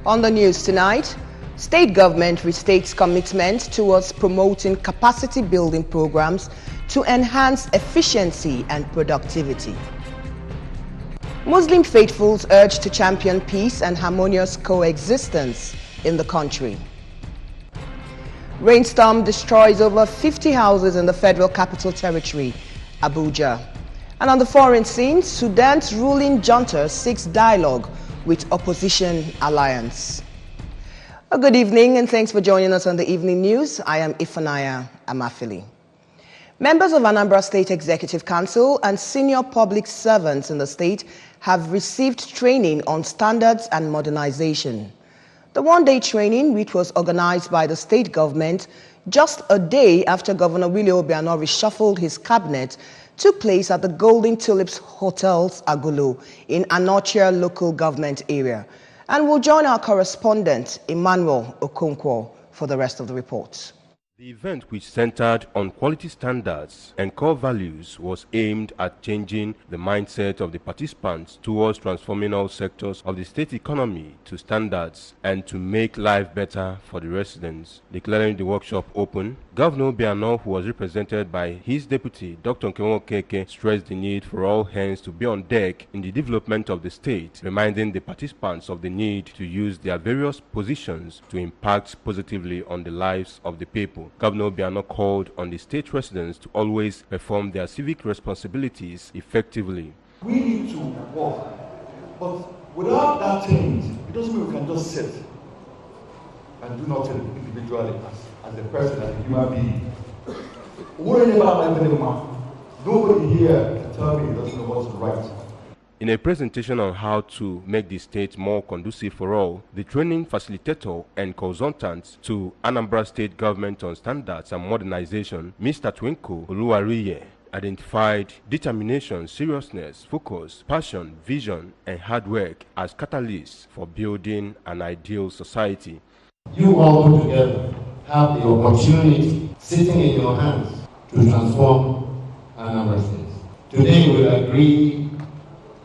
On the news tonight, state government restates commitment towards promoting capacity building programs to enhance efficiency and productivity. Muslim faithfuls urge to champion peace and harmonious coexistence in the country. Rainstorm destroys over 50 houses in the Federal Capital Territory, Abuja. And on the foreign scene, Sudan's ruling junta seeks dialogue with opposition alliance. A good evening and thanks for joining us on the evening news. I am Ifanaya Amafili. Members of Anambra State Executive Council and senior public servants in the state have received training on standards and modernization. The one-day training, which was organized by the state government just a day after Governor Willie Obiano reshuffled his cabinet, took place at the Golden Tulips Hotels Agulu in Anochia local government area. And we'll join our correspondent, Emmanuel Okonkwo, for the rest of the report. The event, which centered on quality standards and core values, was aimed at changing the mindset of the participants towards transforming all sectors of the state economy to standards and to make life better for the residents. Declaring the workshop open, Governor Obiano, who was represented by his deputy, Dr. Nkenwo Keke, stressed the need for all hands to be on deck in the development of the state, reminding the participants of the need to use their various positions to impact positively on the lives of the people. Governor Obiano called on the state residents to always perform their civic responsibilities effectively. We need to work, but without that change, it doesn't mean we can just sit and do nothing individually as a person, as a human being. Nobody here can tell me he doesn't know what's right. In a presentation on how to make the state more conducive for all, the training facilitator and consultant to Anambra State Government on Standards and Modernization, Mr. Twinkle Oluwariye, identified determination, seriousness, focus, passion, vision, and hard work as catalysts for building an ideal society. You all put together have the opportunity sitting in your hands to transform Anambra State. Today we will agree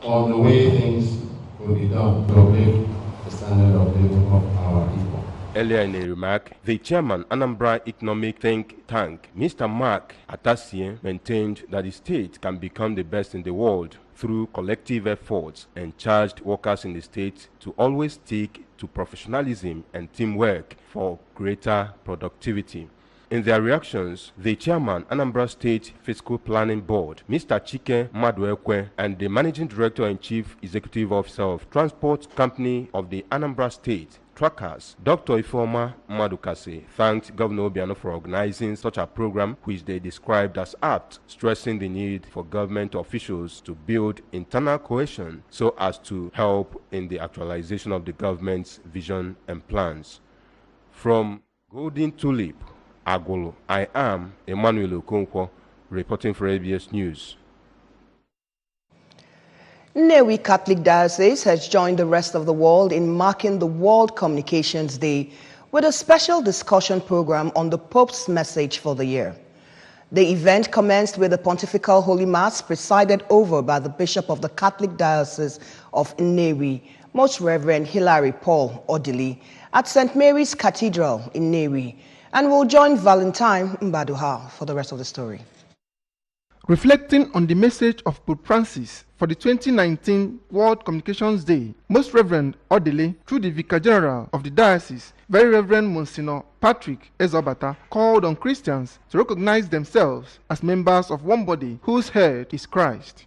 on the way things will be done to uplift the standard of living of our people. Earlier in a remark, the chairman, Anambra Economic Think Tank, Mr. Mark Atasien, maintained that the state can become the best in the world through collective efforts and charged workers in the state to always stick to professionalism and teamwork for greater productivity. In their reactions, the chairman, Anambra State Fiscal Planning Board, Mr. Chike Maduekwe, and the managing director and chief executive officer of Transport Company of the Anambra State, Trackers, Dr. Ifeoma Madukase, thanked Governor Obiano for organizing such a program, which they described as apt, stressing the need for government officials to build internal cohesion so as to help in the actualization of the government's vision and plans. From Golden Tulip Agulu, I am Emmanuel Okonkwo, reporting for ABS News. Nnewi Catholic Diocese has joined the rest of the world in marking the World Communications Day with a special discussion program on the Pope's message for the year. The event commenced with a Pontifical Holy Mass presided over by the Bishop of the Catholic Diocese of Nnewi, Most Reverend Hilary Paul Odili, at St. Mary's Cathedral in Nnewi. And we'll join Valentine Mbaduha for the rest of the story. Reflecting on the message of Pope Francis for the 2019 World Communications Day, Most Reverend Odile, through the Vicar General of the Diocese, Very Reverend Monsignor Patrick Ezobata, called on Christians to recognize themselves as members of one body whose head is Christ.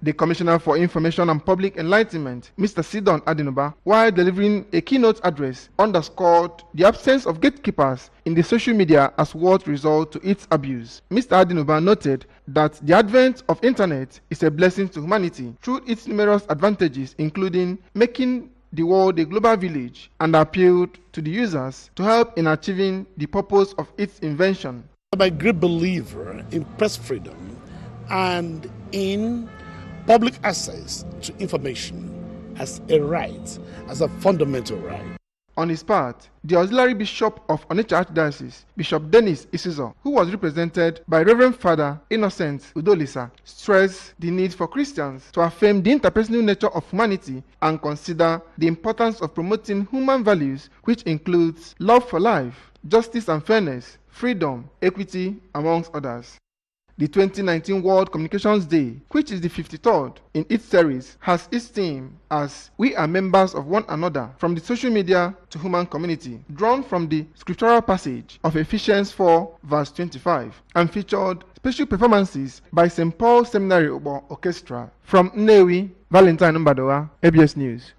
The Commissioner for Information and Public Enlightenment, Mr. Sidon Adinoba, while delivering a keynote address, underscored the absence of gatekeepers in the social media as what result to its abuse. Mr. Adinoba noted that the advent of internet is a blessing to humanity through its numerous advantages, including making the world a global village, and appealed to the users to help in achieving the purpose of its invention. I'm a great believer in press freedom and in public access to information as a right, as a fundamental right. On his part, the auxiliary bishop of Onitsha Archdiocese, Bishop Dennis Isizo, who was represented by Reverend Father Innocent Udolisa, stressed the need for Christians to affirm the interpersonal nature of humanity and consider the importance of promoting human values, which includes love for life, justice and fairness, freedom, equity, amongst others. The 2019 World Communications Day, which is the 53rd in its series, has its theme as "We are members of one another, from the social media to human community," drawn from the scriptural passage of Ephesians 4 verse 25, and featured special performances by St. Paul Seminary Orchestra. From Nnewi, Valentine Mbadowa, ABS News.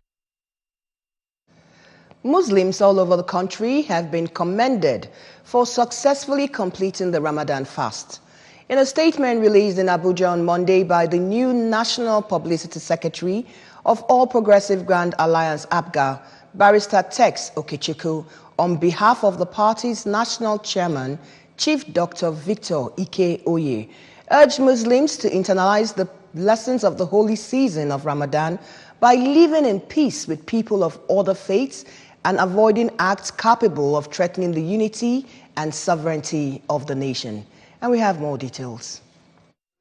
Muslims all over the country have been commended for successfully completing the Ramadan fast. In a statement released in Abuja on Monday by the new National Publicity Secretary of All Progressive Grand Alliance APGA, Barrister Tex Okechukwu, on behalf of the party's national chairman, Chief Dr. Victor Ike Oye, urged Muslims to internalize the lessons of the holy season of Ramadan by living in peace with people of other faiths and avoiding acts capable of threatening the unity and sovereignty of the nation. And we have more details.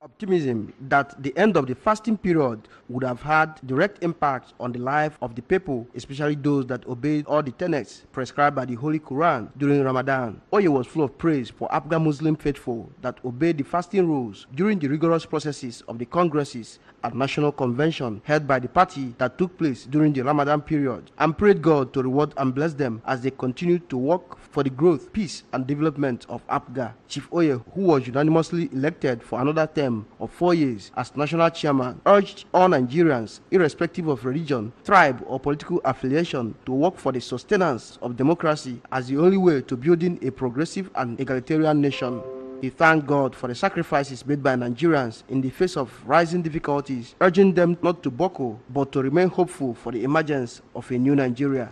Optimism that the end of the fasting period would have had direct impact on the life of the people, especially those that obeyed all the tenets prescribed by the Holy Quran during Ramadan. Oye was full of praise for APGA Muslim faithful that obeyed the fasting rules during the rigorous processes of the congresses and national convention held by the party that took place during the Ramadan period, and prayed God to reward and bless them as they continued to work for the growth, peace, and development of APGA. Chief Oye, who was unanimously elected for another term of 4 years as national chairman, urged all Nigerians, irrespective of religion, tribe, or political affiliation, to work for the sustenance of democracy as the only way to building a progressive and egalitarian nation. He thanked God for the sacrifices made by Nigerians in the face of rising difficulties, urging them not to buckle, but to remain hopeful for the emergence of a new Nigeria.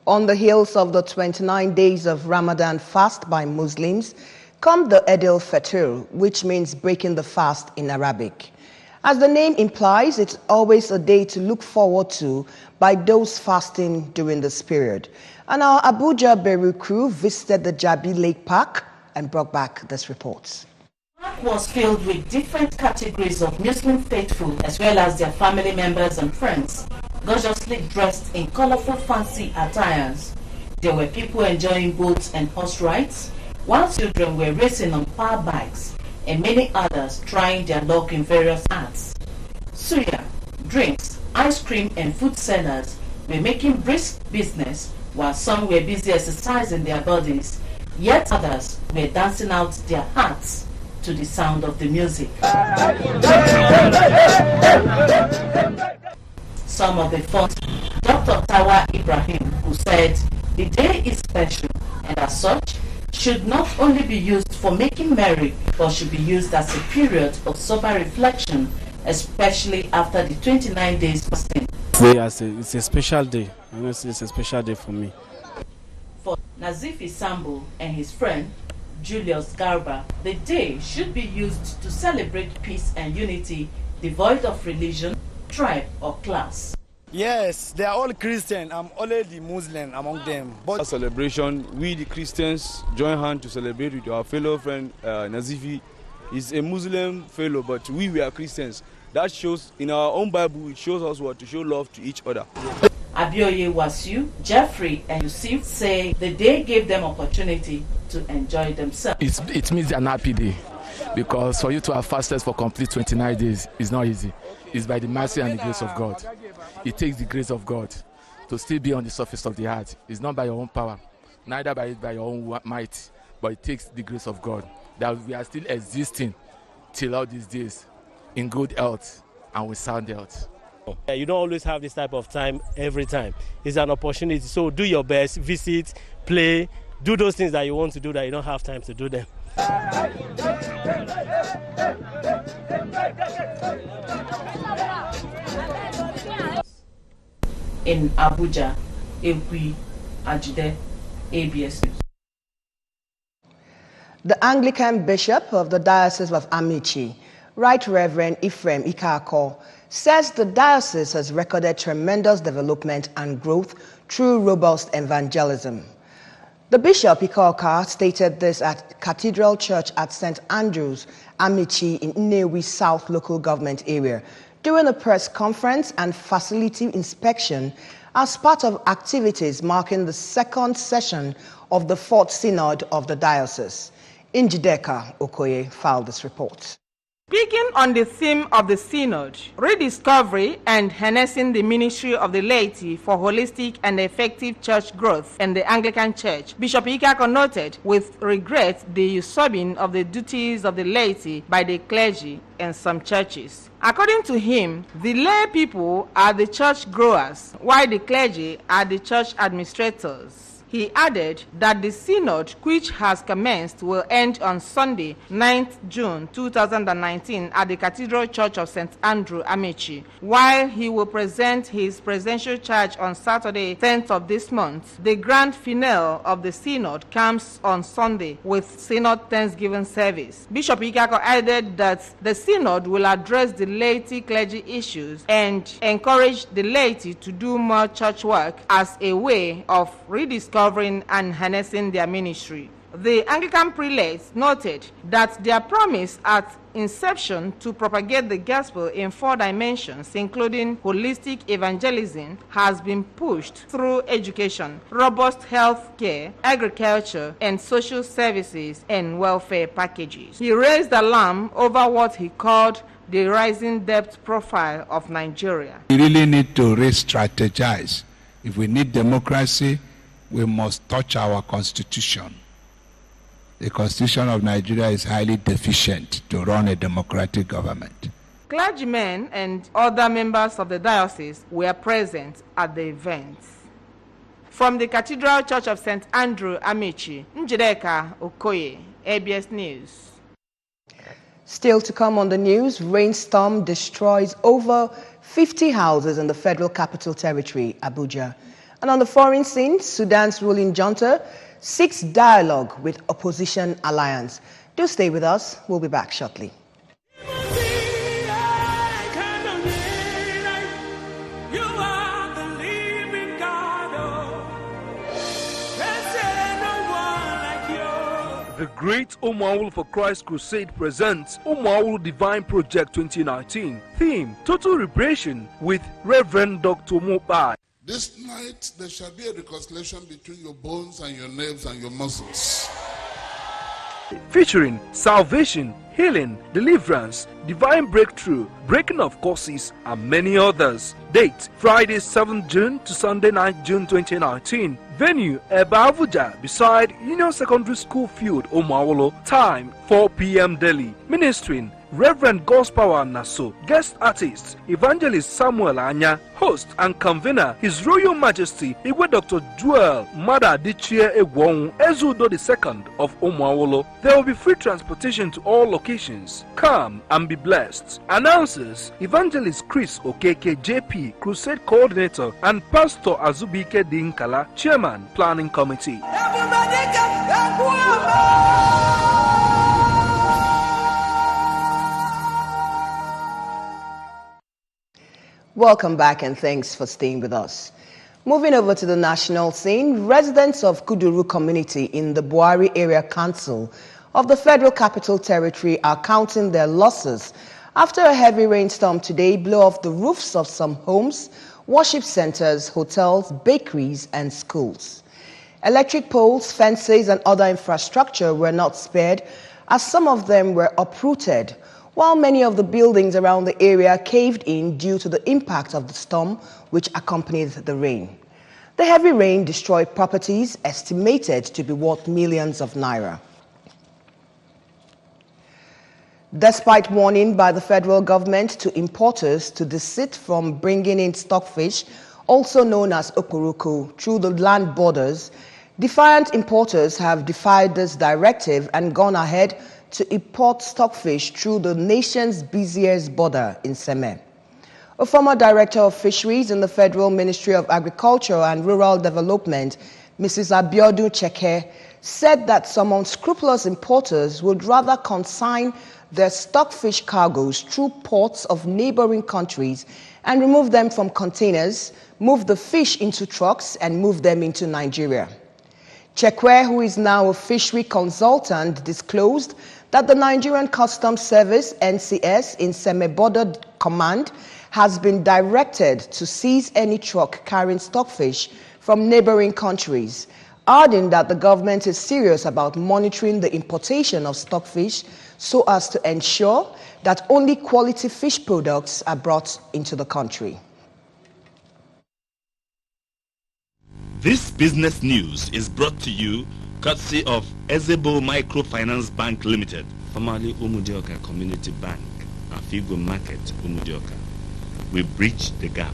On the heels of the 29 days of Ramadan fast by Muslims come the Eid al-Fitr, which means breaking the fast in Arabic. As the name implies, it's always a day to look forward to by those fasting during this period. And our Abuja Beru crew visited the Jabi Lake Park and brought back this report. The park was filled with different categories of Muslim faithful as well as their family members and friends, gorgeously dressed in colorful fancy attires. There were people enjoying boats and horse rides, while children were racing on power bikes, and many others trying their luck in various arts. Suya, drinks, ice cream and food sellers were making brisk business, while some were busy exercising their bodies, yet others were dancing out their hearts to the sound of the music. Some of the fought Dr. Tawa Ibrahim, who said the day is special and as such should not only be used for making merry, but should be used as a period of sober reflection, especially after the 29 days fasting. It's a special day. Honestly, it's a special day for me. For Nazifi Sambo and his friend Julius Garba, the day should be used to celebrate peace and unity, devoid of religion, tribe, or class. Yes, they are all Christian. I'm only the Muslim among them. But a celebration, we the Christians join hands to celebrate with our fellow friend Nazifi. He's a Muslim fellow, but we are Christians. That shows in our own Bible, it shows us what to show love to each other. Abioye Wasiu, Jeffrey, and Yusuf say the day gave them opportunity to enjoy themselves. It means an happy day, because for you to have fasted for complete 29 days is not easy. It's by the mercy and the grace of God. It takes the grace of God to still be on the surface of the earth. It's not by your own power, neither by your own might, but it takes the grace of God that we are still existing till all these days in good health and with sound health. You don't always have this type of time every time. It's an opportunity, so do your best, visit, play, do those things that you want to do that you don't have time to do them. In Abuja, Ekwi Ajide, ABS News. The Anglican Bishop of the Diocese of Amici, Right Reverend Ephraim Ikako says the diocese has recorded tremendous development and growth through robust evangelism. The Bishop Ikaoka stated this at Cathedral Church at St. Andrew's, Amici in Nnewi South local government area during a press conference and facility inspection as part of activities marking the second session of the Fourth Synod of the Diocese. Njideka Okoye filed this report. Speaking on the theme of the Synod, rediscovery and harnessing the ministry of the laity for holistic and effective church growth in the Anglican Church, Bishop Ikako noted with regret the usurping of the duties of the laity by the clergy in some churches. According to him, the lay people are the church growers, while the clergy are the church administrators. He added that the synod, which has commenced, will end on Sunday, 9th June 2019 at the Cathedral Church of St. Andrew, Amici, while he will present his presidential charge on Saturday, 10th of this month. The grand finale of the synod comes on Sunday with synod Thanksgiving service. Bishop Ikako added that the synod will address the laity clergy issues and encourage the laity to do more church work as a way of rediscovering and harnessing their ministry. The Anglican prelates noted that their promise at inception to propagate the gospel in 4 dimensions, including holistic evangelism, has been pushed through education, robust health care, agriculture, and social services and welfare packages. He raised alarm over what he called the rising debt profile of Nigeria. We really need to re-strategize. If we need democracy, we must touch our constitution. The constitution of Nigeria is highly deficient to run a democratic government. Clergymen and other members of the diocese were present at the event. From the Cathedral Church of St. Andrew, Amici, Njideka Okoye, ABS News. Still to come on the news, rainstorm destroys over 50 houses in the Federal Capital Territory, Abuja. And on the foreign scene, Sudan's ruling junta seeks dialogue with opposition alliance. Do stay with us. We'll be back shortly. The Great Omawulu for Christ Crusade presents Omawulu Divine Project 2019. Theme, Total Reparation with Reverend Dr. Mobai. This night there shall be a reconciliation between your bones and your nerves and your muscles. Featuring salvation, healing, deliverance, divine breakthrough, breaking of curses, and many others. Date, Friday 7th June to Sunday 9th June 2019. Venue, Eba Abuja, beside Union Secondary School Field, Omawulu. Time, 4 p.m. daily. Ministering, Reverend Gospower Naso. Guest artist, Evangelist Samuel Anya. Host and convener, His Royal Majesty, Igwe Dr. Joel Mada Dichie Egwong Ezudo II of Omawulu. There will be free transportation to all locations. Come and be blessed. Announcers, Evangelist Chris Okeke JP, Crusade Coordinator, and Pastor Azubike Dinkala, Chairman, Planning Committee. Welcome back and thanks for staying with us. Moving over to the national scene, residents of Kuduru community in the Buhari Area Council of the Federal Capital Territory are counting their losses after a heavy rainstorm today blew off the roofs of some homes, worship centers, hotels, bakeries, and schools. Electric poles, fences, and other infrastructure were not spared as some of them were uprooted, while many of the buildings around the area caved in due to the impact of the storm which accompanied the rain. The heavy rain destroyed properties estimated to be worth millions of naira. Despite warning by the federal government to importers to desist from bringing in stockfish, also known as okuruku, through the land borders, defiant importers have defied this directive and gone ahead to import stockfish through the nation's busiest border in Seme. A former director of fisheries in the Federal Ministry of Agriculture and Rural Development, Mrs. Abiodun Cheke, said that some unscrupulous importers would rather consign their stockfish cargoes through ports of neighboring countries and remove them from containers, move the fish into trucks, and move them into Nigeria. Chekwe, who is now a fishery consultant, disclosed that the Nigerian Customs Service, NCS, in Seme-Border Command, has been directed to seize any truck carrying stockfish from neighboring countries, adding that the government is serious about monitoring the importation of stockfish so as to ensure that only quality fish products are brought into the country. This business news is brought to you courtesy of Ezebo Microfinance Bank Limited, formerly Umudioka Community Bank, Afigo Market, Umudioka. We bridge the gap.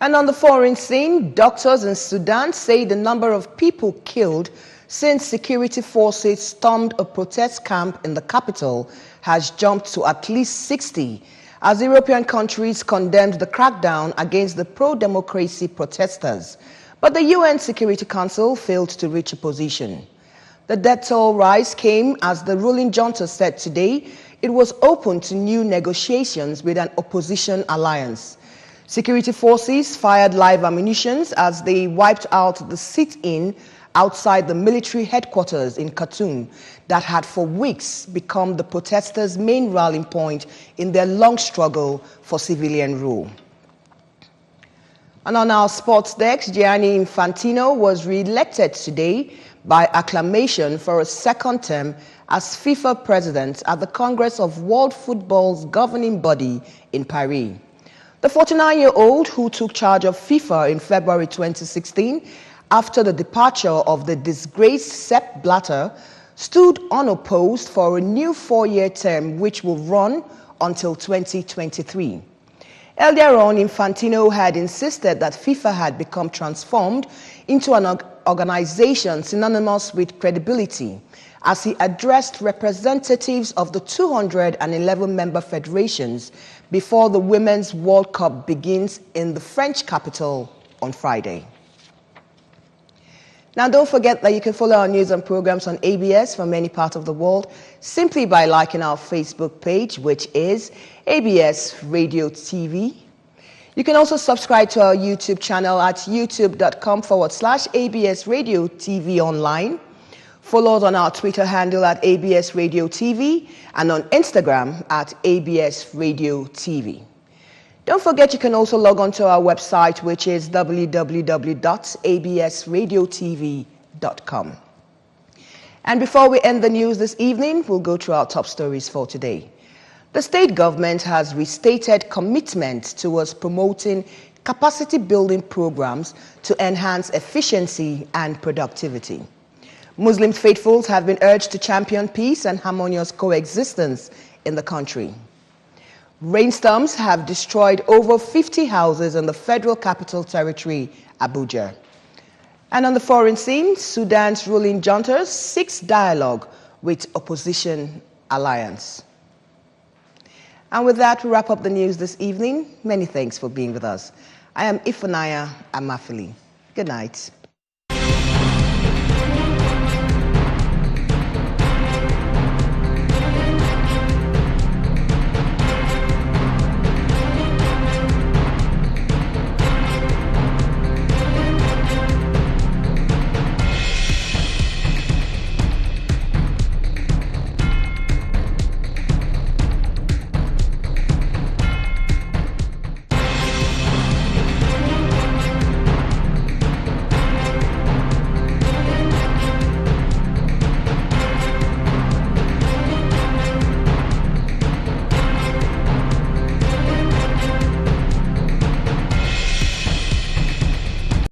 And on the foreign scene, doctors in Sudan say the number of people killed since security forces stormed a protest camp in the capital has jumped to at least 60, as European countries condemned the crackdown against the pro-democracy protesters. But the UN Security Council failed to reach a position. The death toll rise came as the ruling junta said today it was open to new negotiations with an opposition alliance. Security forces fired live ammunition as they wiped out the sit-in outside the military headquarters in Khartoum that had for weeks become the protesters' main rallying point in their long struggle for civilian rule. And on our sports desk, Gianni Infantino was re-elected today by acclamation for a second term as FIFA president at the Congress of World Football's governing body in Paris. The 49-year-old, who took charge of FIFA in February 2016 after the departure of the disgraced Sepp Blatter, stood unopposed for a new 4-year term which will run until 2023. Earlier on, Infantino had insisted that FIFA had become transformed into an organization synonymous with credibility, as he addressed representatives of the 211 member federations before the Women's World Cup begins in the French capital on Friday. Now, don't forget that you can follow our news and programs on ABS from any part of the world simply by liking our Facebook page, which is ABS Radio TV. You can also subscribe to our YouTube channel at youtube.com/ABS Radio TV online. Follow us on our Twitter handle at ABS Radio TV and on Instagram at ABS Radio TV. Don't forget you can also log on to our website, which is www.absradiotv.com. And before we end the news this evening, we'll go through our top stories for today. The state government has restated commitment towards promoting capacity building programs to enhance efficiency and productivity. Muslim faithfuls have been urged to champion peace and harmonious coexistence in the country. Rainstorms have destroyed over 50 houses in the Federal Capital Territory, Abuja. And on the foreign scene, Sudan's ruling junta seeks dialogue with opposition alliance. And with that, we wrap up the news this evening. Many thanks for being with us. I am Ifunanya Amafili. Good night.